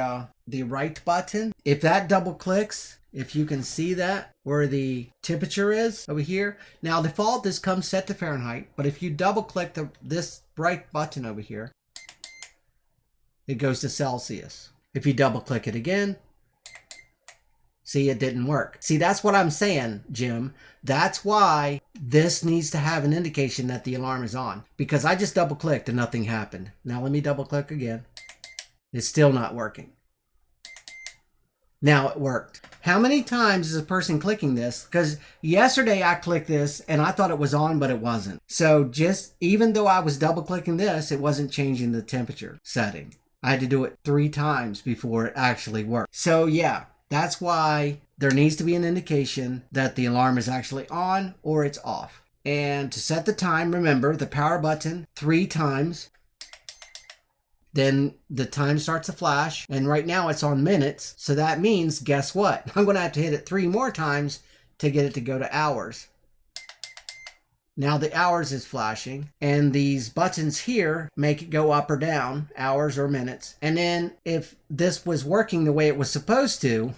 right button, if that double clicks, if you can see that where the temperature is over here. Now default, this comes set to Fahrenheit, but if you double click this right button over here, it goes to Celsius. If you double click it again, see, it didn't work. See, that's what I'm saying, Jim. That's why this needs to have an indication that the alarm is on, because I just double clicked and nothing happened. Now let me double click again. It's still not working. Now it worked. How many times is a person clicking this? Because yesterday I clicked this and I thought it was on, but it wasn't. So even though I was double clicking this, it wasn't changing the temperature setting. I had to do it 3 times before it actually worked. So yeah, that's why there needs to be an indication that the alarm is actually on or it's off. And to set the time, remember the power button 3 times. Then the time starts to flash, and right now it's on minutes. So that means, guess what? I'm going to have to hit it 3 more times to get it to go to hours. Now the hours is flashing, and these buttons here make it go up or down, hours or minutes. And then if this was working the way it was supposed to,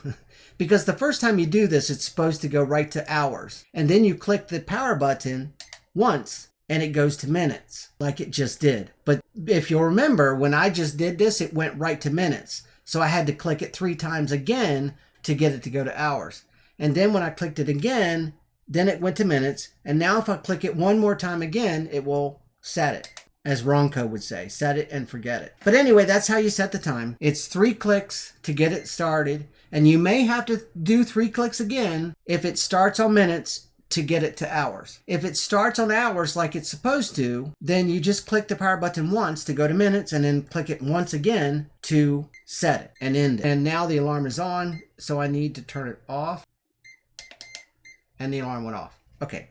because the first time you do this, it's supposed to go right to hours. And then you click the power button once, and it goes to minutes, like it just did. But if you'll remember, when I just did this, it went right to minutes. So I had to click it 3 times again to get it to go to hours. And then when I clicked it again, then it went to minutes. And now if I click it 1 more time again, it will set it. As Ronco would say, set it and forget it. But anyway, that's how you set the time. It's 3 clicks to get it started. And you may have to do 3 clicks again if it starts on minutes to get it to hours. If it starts on hours like it's supposed to, then you just click the power button once to go to minutes and then click it once again to set it and end it. And now the alarm is on, so I need to turn it off. And the alarm went off. Okay.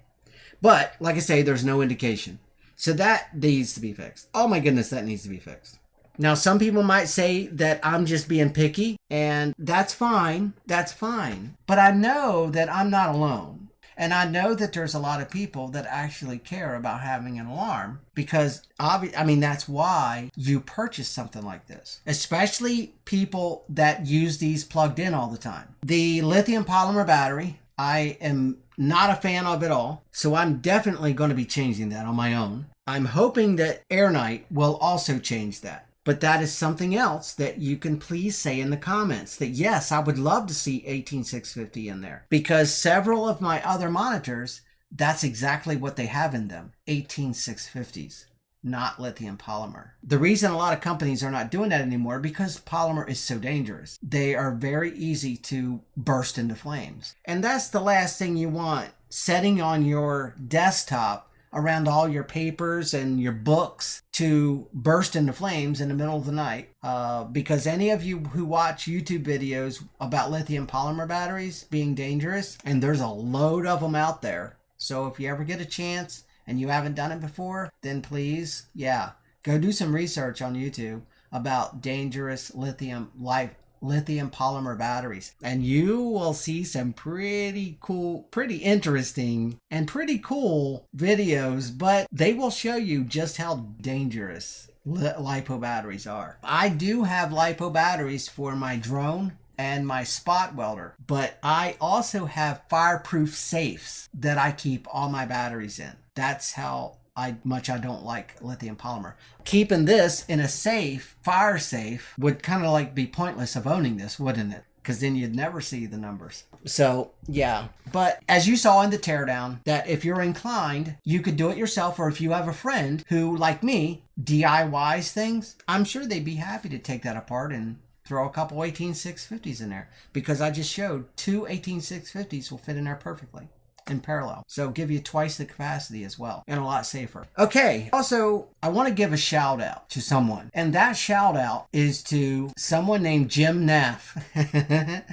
But like I say, there's no indication. So that needs to be fixed. Oh my goodness, that needs to be fixed. Now, some people might say that I'm just being picky, and that's fine. That's fine. But I know that I'm not alone. And I know that there's a lot of people that actually care about having an alarm, because that's why you purchase something like this, especially people that use these plugged in all the time. The lithium polymer battery, I am not a fan of at all, so I'm definitely going to be changing that on my own. I'm hoping that AirKnight will also change that. But that is something else that you can please say in the comments, that yes, I would love to see 18650 in there, because several of my other monitors, that's exactly what they have in them, 18650s, not lithium polymer. The reason a lot of companies are not doing that anymore, because polymer is so dangerous. They are very easy to burst into flames. And that's the last thing you want setting on your desktop around all your papers and your books to burst into flames in the middle of the night. Because any of you who watch YouTube videos about lithium polymer batteries being dangerous, and there's a load of them out there. So if you ever get a chance and you haven't done it before, then please, go do some research on YouTube about dangerous lithium polymer batteries, and you will see some pretty cool, pretty interesting, and pretty cool videos, but they will show you just how dangerous LiPo batteries are. I do have LiPo batteries for my drone and my spot welder, but I also have fireproof safes that I keep all my batteries in. That's how much I don't like lithium polymer. Keeping this in a safe, fire safe, would kind of like be pointless of owning this, wouldn't it? Because then you'd never see the numbers. So yeah, but as you saw in the teardown, that if you're inclined, you could do it yourself, or if you have a friend who, like me, DIYs things, I'm sure they'd be happy to take that apart and throw a couple 18650s in there, because I just showed 2 18650s will fit in there perfectly in parallel. So give you twice the capacity as well, and a lot safer. Okay, also I want to give a shout out to someone, and that shout out is to someone named Jim Naaf.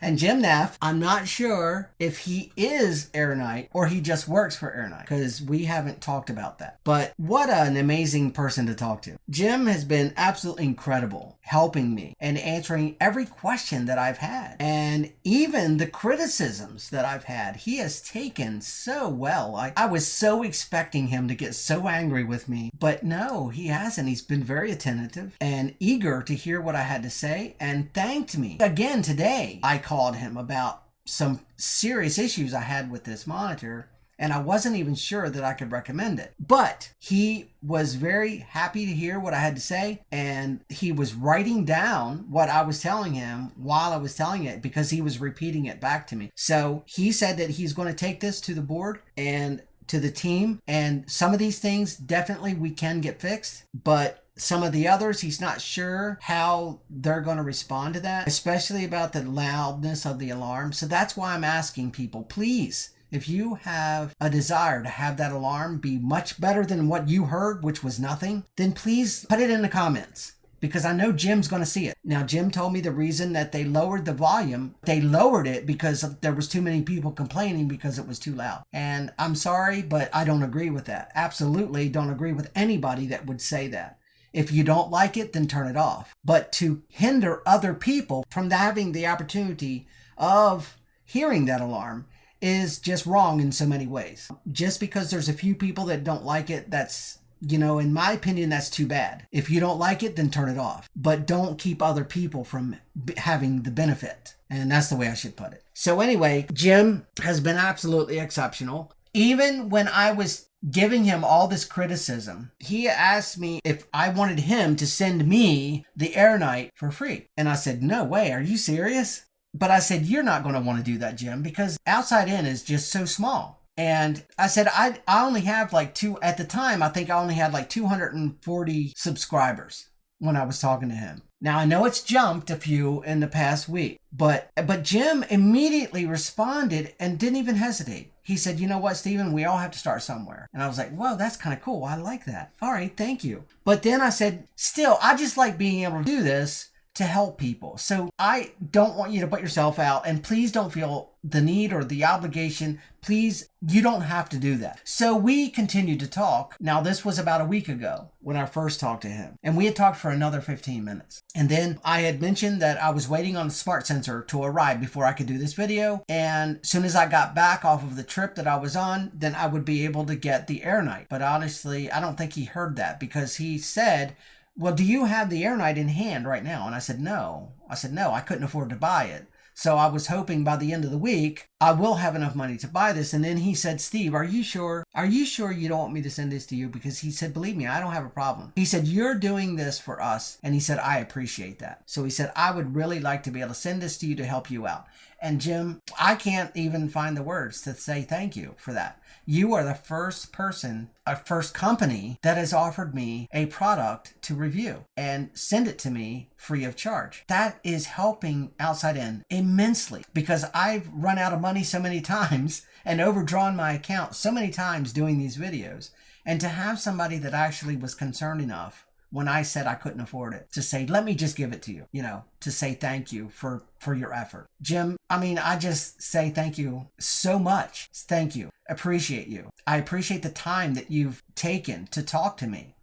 And Jim Naaf, I'm not sure if he is AirKnight or he just works for AirKnight, because we haven't talked about that. But what an amazing person to talk to. Jim has been absolutely incredible, helping me and answering every question that I've had. And even the criticisms that I've had, he has taken so well. I was so expecting him to get so angry with me, but no, he hasn't. He's been very attentive and eager to hear what I had to say and thanked me. Again, today, I called him about some serious issues I had with this monitor, and I wasn't even sure that I could recommend it. But he was very happy to hear what I had to say, and he was writing down what I was telling him while I was telling it, because he was repeating it back to me. So he said that he's going to take this to the board and to the team, and some of these things definitely we can get fixed, but some of the others, he's not sure how they're going to respond to that, especially about the loudness of the alarm. So that's why I'm asking people, please, if you have a desire to have that alarm be much better than what you heard, which was nothing, then please put it in the comments, because I know Jim's going to see it. Now, Jim told me the reason that they lowered the volume, they lowered it because there was too many people complaining because it was too loud. And I'm sorry, but I don't agree with that. Absolutely don't agree with anybody that would say that. If you don't like it, then turn it off. But to hinder other people from having the opportunity of hearing that alarm is just wrong in so many ways. Just because there's a few people that don't like it, that's, in my opinion, that's too bad. If you don't like it, then turn it off. But don't keep other people from having the benefit. And that's the way I should put it. So anyway, Jim has been absolutely exceptional. Even when I was giving him all this criticism, he asked me if I wanted him to send me the AirKnight for free. And I said, no way, are you serious? But I said, you're not going to want to do that, Jim, because Outside In is just so small. And I said, I only have at the time, I think I only had 240 subscribers when I was talking to him. Now, I know it's jumped a few in the past week, but Jim immediately responded and didn't even hesitate. He said, you know what, Stephen, we all have to start somewhere. And I was like, well, that's kind of cool. I like that. All right, thank you. But then I said, still, I just like being able to do this to help people. So I don't want you to put yourself out, and please don't feel the need or the obligation. Please, you don't have to do that. So we continued to talk. Now, this was about a week ago when I first talked to him, and we had talked for another 15 minutes. And then I had mentioned that I was waiting on the smart sensor to arrive before I could do this video. And as soon as I got back off of the trip that I was on, then I would be able to get the AirKnight. But honestly, I don't think he heard that, because he said, well, do you have the AirKnight in hand right now? And I said, no. I couldn't afford to buy it. So I was hoping by the end of the week, I will have enough money to buy this. And then he said, Steve, are you sure? Are you sure you don't want me to send this to you? Because he said, believe me, I don't have a problem. He said, you're doing this for us. And he said, I appreciate that. So he said, I would really like to be able to send this to you to help you out. And Jim, I can't even find the words to say thank you for that. You are the first company that has offered me a product to review and send it to me free of charge. That is helping Outside In immensely, because I've run out of money so many times and overdrawn my account so many times doing these videos. And to have somebody that actually was concerned enough when I said I couldn't afford it to say, let me just give it to you, to say thank you for your effort. Jim, I just say thank you so much. Thank you. Appreciate you. I appreciate the time that you've taken to talk to me.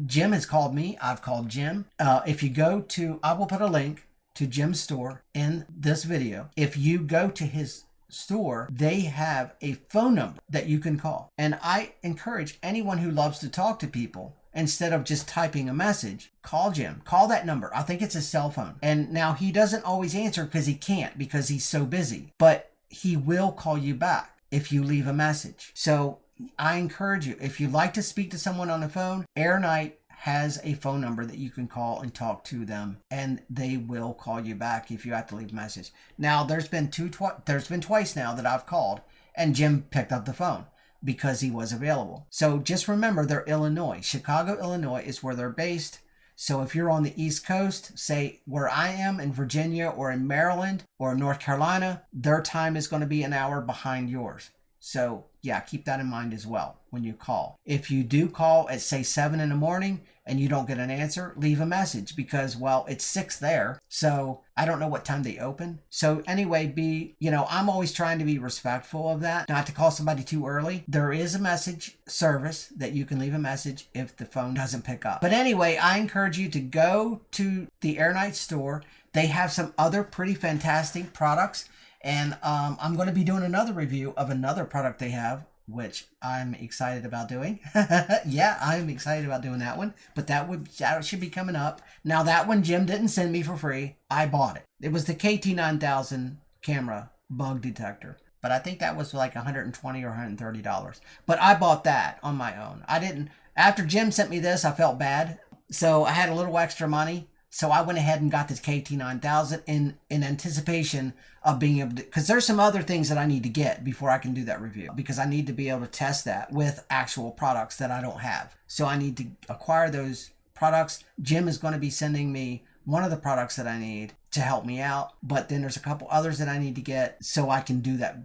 Jim has called me. I've called Jim. If you go to, I will put a link to Jim's store in this video. If you go to his store, they have a phone number that you can call. And I encourage anyone who loves to talk to people, instead of just typing a message, call Jim. Call that number. I think it's his cell phone. And now he doesn't always answer because he's so busy. But he will call you back if you leave a message. So I encourage you, if you'd like to speak to someone on the phone, AirKnight has a phone number that you can call and talk to them, and they will call you back if you have to leave a message. Now, there's been twice now that I've called, and Jim picked up the phone because he was available. So just remember, they're Illinois. Chicago, Illinois is where they're based. So if you're on the East Coast, say where I am in Virginia or in Maryland or North Carolina, their time is going to be an hour behind yours. So yeah, keep that in mind as well when you call. If you do call at say 7 in the morning and you don't get an answer, leave a message because, well, it's 6 there. So I don't know what time they open. So anyway, I'm always trying to be respectful of that, not to call somebody too early. There is a message service that you can leave a message if the phone doesn't pick up. But anyway, I encourage you to go to the AirKnight store. They have some other pretty fantastic products. And I'm going to be doing another review of another product they have, which I'm excited about doing. Yeah, I'm excited about doing that one. But that should be coming up. Now, that one Jim didn't send me for free. I bought it. It was the AT9000 camera bug detector. But I think that was like $120 or $130. But I bought that on my own. I didn't. After Jim sent me this, I felt bad. So I had a little extra money. So I went ahead and got this AT9000 in anticipation of being able to, because there's some other things that I need to get before I can do that review, because I need to be able to test that with actual products that I don't have. So I need to acquire those products. Jim is going to be sending me one of the products that I need to help me out, but then there's a couple others that I need to get so I can do that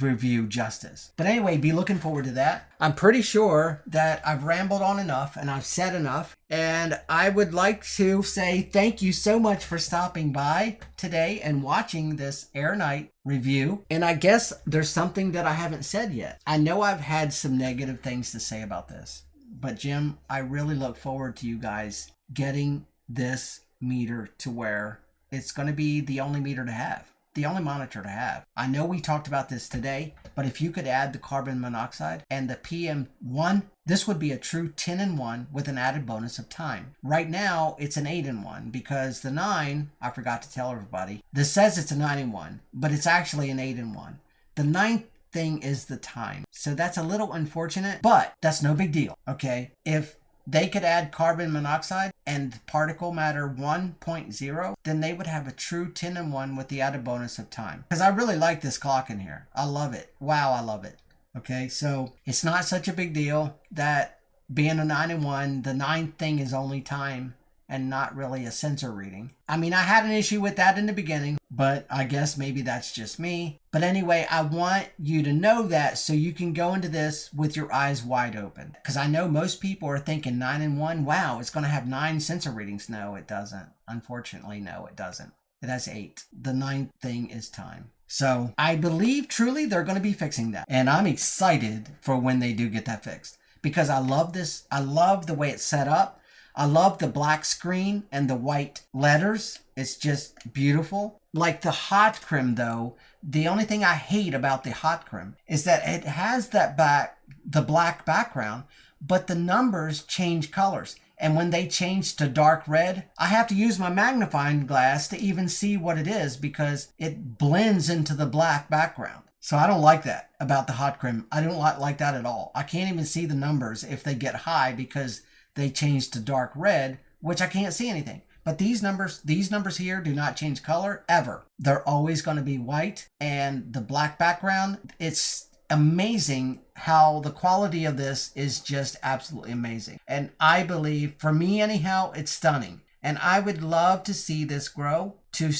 review justice. But anyway, be looking forward to that. I'm pretty sure that I've rambled on enough and I've said enough, and I would like to say thank you so much for stopping by today and watching this AirKnight review. And I guess there's something that I haven't said yet. I know I've had some negative things to say about this, but Jim, I really look forward to you guys getting this meter to where it's going to be the only meter to have. The only monitor to have. I know we talked about this today, but if you could add the carbon monoxide and the PM1, this would be a true 10-in-1 with an added bonus of time. Right now, it's an 8-in-1 because the 9, I forgot to tell everybody, this says it's a 9-in-1, but it's actually an 8-in-1. The 9th thing is the time. So that's a little unfortunate, but that's no big deal, okay? If they could add carbon monoxide and particle matter 1.0, then they would have a true 10-in-1 with the added bonus of time. Because I really like this clock in here. I love it. Wow, I love it. Okay, so it's not such a big deal that being a 9-in-1, the 9th thing is only time and not really a sensor reading. I mean, I had an issue with that in the beginning, but I guess maybe that's just me. But anyway, I want you to know that so you can go into this with your eyes wide open. Because I know most people are thinking 9-in-1, wow, it's going to have 9 sensor readings. No, it doesn't. Unfortunately, no, it doesn't. It has 8. The 9th thing is time. So I believe truly they're going to be fixing that. And I'm excited for when they do get that fixed. Because I love this. I love the way it's set up. I love the black screen and the white letters. It's just beautiful. Like the hot crim though, the only thing I hate about the hot crim is that it has the black background, but the numbers change colors. And when they change to dark red, I have to use my magnifying glass to even see what it is because it blends into the black background. So I don't like that about the hot crim. I don't like that at all. I can't even see the numbers if they get high because they change to dark red, which I can't see anything. But these numbers here do not change color ever. They're always going to be white, and the black background, it's amazing how the quality of this is just absolutely amazing. And I believe, for me anyhow, it's stunning. And I would love to see this grow to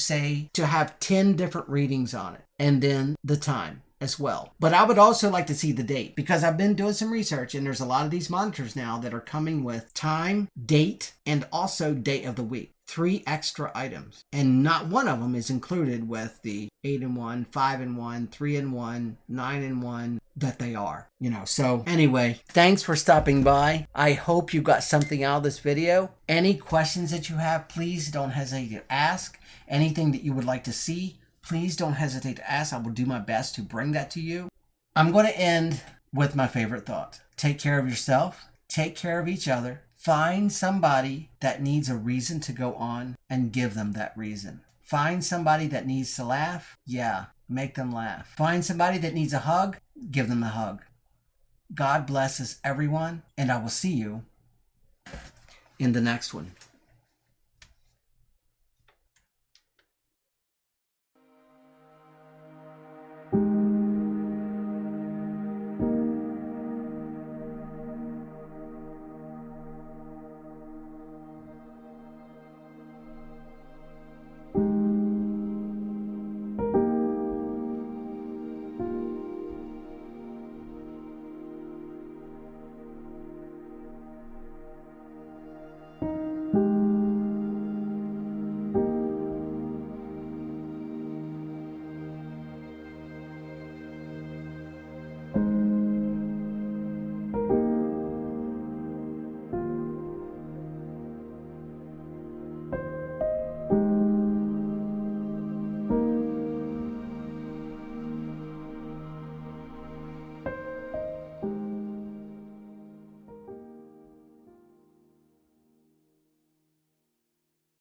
have 10 different readings on it, and then the time as well. But I would also like to see the date because I've been doing some research and there's a lot of these monitors now that are coming with time, date, and also date of the week. 3 extra items. And not one of them is included with the 8-in-1, 5-in-1, 3-in-1, 9-in-1 that they are. So anyway, thanks for stopping by. I hope you got something out of this video. Any questions that you have, please don't hesitate to ask. Anything that you would like to see, please don't hesitate to ask. I will do my best to bring that to you. I'm going to end with my favorite thought. Take care of yourself. Take care of each other. Find somebody that needs a reason to go on and give them that reason. Find somebody that needs to laugh. Yeah, make them laugh. Find somebody that needs a hug. Give them a hug. God blesses everyone, and I will see you in the next one.